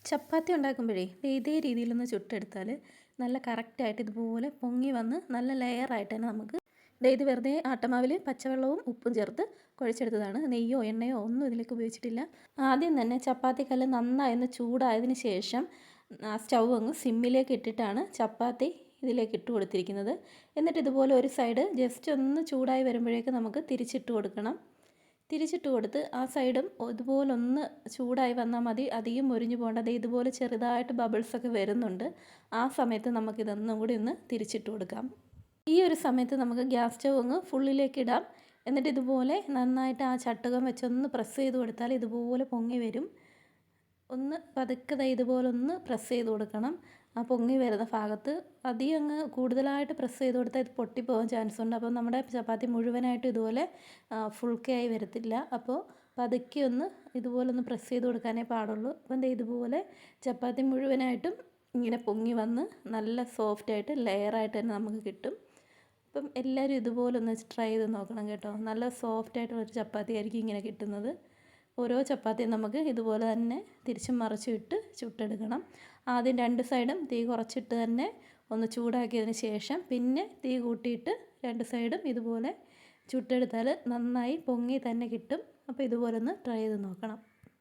ചപ്പാത്തി ഉണ്ടാക്കുമ്പോഴേ ഇതേ രീതിയിലൊന്ന് ചുട്ടെടുത്താൽ നല്ല കറക്റ്റായിട്ട് ഇതുപോലെ പൊങ്ങി വന്ന് നല്ല ലെയറായിട്ട് തന്നെ നമുക്ക് ഇത് വെറുതെ ആട്ടമാവിൽ പച്ചവെള്ളവും ഉപ്പും ചേർത്ത് കുഴച്ചെടുത്തതാണ്. നെയ്യോ എണ്ണയോ ഒന്നും ഇതിലേക്ക് ഉപയോഗിച്ചിട്ടില്ല. ആദ്യം തന്നെ ചപ്പാത്തി കല്ല് നന്നായി ഒന്ന് ചൂടായതിന് ശേഷം സ്റ്റൗ അങ്ങ് സിമ്മിലേക്ക് ഇട്ടിട്ടാണ് ചപ്പാത്തി ഇതിലേക്ക് ഇട്ട് കൊടുത്തിരിക്കുന്നത്. എന്നിട്ട് ഇതുപോലെ ഒരു സൈഡ് ജസ്റ്റ് ഒന്ന് ചൂടായി വരുമ്പോഴേക്ക് നമുക്ക് തിരിച്ചിട്ട് കൊടുക്കണം. തിരിച്ചിട്ട് കൊടുത്ത് ആ സൈഡും ഇതുപോലൊന്ന് ചൂടായി വന്നാൽ മതി. അധികം മുരിഞ്ഞു പോകേണ്ടത് ഇതുപോലെ ചെറുതായിട്ട് ബബിൾസൊക്കെ വരുന്നുണ്ട്. ആ സമയത്ത് നമുക്കിതൊന്നും കൂടി ഒന്ന് തിരിച്ചിട്ട് കൊടുക്കാം. ഈ ഒരു സമയത്ത് നമുക്ക് ഗ്യാസ് സ്റ്റൗ അങ്ങ് ഫുള്ളിലേക്ക് ഇടാം. എന്നിട്ട് ഇതുപോലെ നന്നായിട്ട് ആ ചട്ടുകം വെച്ചൊന്ന് പ്രസ് ചെയ്ത് കൊടുത്താൽ ഇതുപോലെ പൊങ്ങി വരും. ഒന്ന് പതുക്കെ ഇതുപോലെ ഒന്ന് പ്രസ് ചെയ്ത് കൊടുക്കണം. ആ പൊങ്ങി വരുന്ന ഭാഗത്ത് അധികം അങ്ങ് കൂടുതലായിട്ട് പ്രസ് ചെയ്ത് കൊടുത്താൽ ഇത് പൊട്ടിപ്പോകാൻ ചാൻസ് ഉണ്ട്. അപ്പോൾ നമ്മുടെ ചപ്പാത്തി മുഴുവനായിട്ട് ഇതുപോലെ ഫുൾക്കെ ആയി വരത്തില്ല. അപ്പോൾ പതുക്കെ ഒന്ന് ഇതുപോലെ ഒന്ന് പ്രസ് ചെയ്ത് കൊടുക്കാനേ പാടുള്ളൂ. അപ്പം ഇതുപോലെ ചപ്പാത്തി മുഴുവനായിട്ടും ഇങ്ങനെ പൊങ്ങി വന്ന് നല്ല സോഫ്റ്റായിട്ട് ലെയറായിട്ട് തന്നെ നമുക്ക് കിട്ടും. അപ്പം എല്ലാവരും ഇതുപോലെ ഒന്ന് ട്രൈ ചെയ്ത് നോക്കണം കേട്ടോ. നല്ല സോഫ്റ്റായിട്ടുള്ളൊരു ചപ്പാത്തി ആയിരിക്കും ഇങ്ങനെ കിട്ടുന്നത്. ഓരോ ചപ്പാത്തിയും നമുക്ക് ഇതുപോലെ തന്നെ തിരിച്ചും മറിച്ചും ഇട്ട് ചുട്ടെടുക്കണം. ആദ്യം രണ്ട് സൈഡും തീ കുറച്ചിട്ട് തന്നെ ഒന്ന് ചൂടാക്കിയതിന് ശേഷം പിന്നെ തീ കൂട്ടിയിട്ട് രണ്ട് സൈഡും ഇതുപോലെ ചുട്ടെടുത്താൽ നന്നായി പൊങ്ങി തന്നെ കിട്ടും. അപ്പോൾ ഇതുപോലെ ഒന്ന് ട്രൈ ചെയ്ത് നോക്കണം.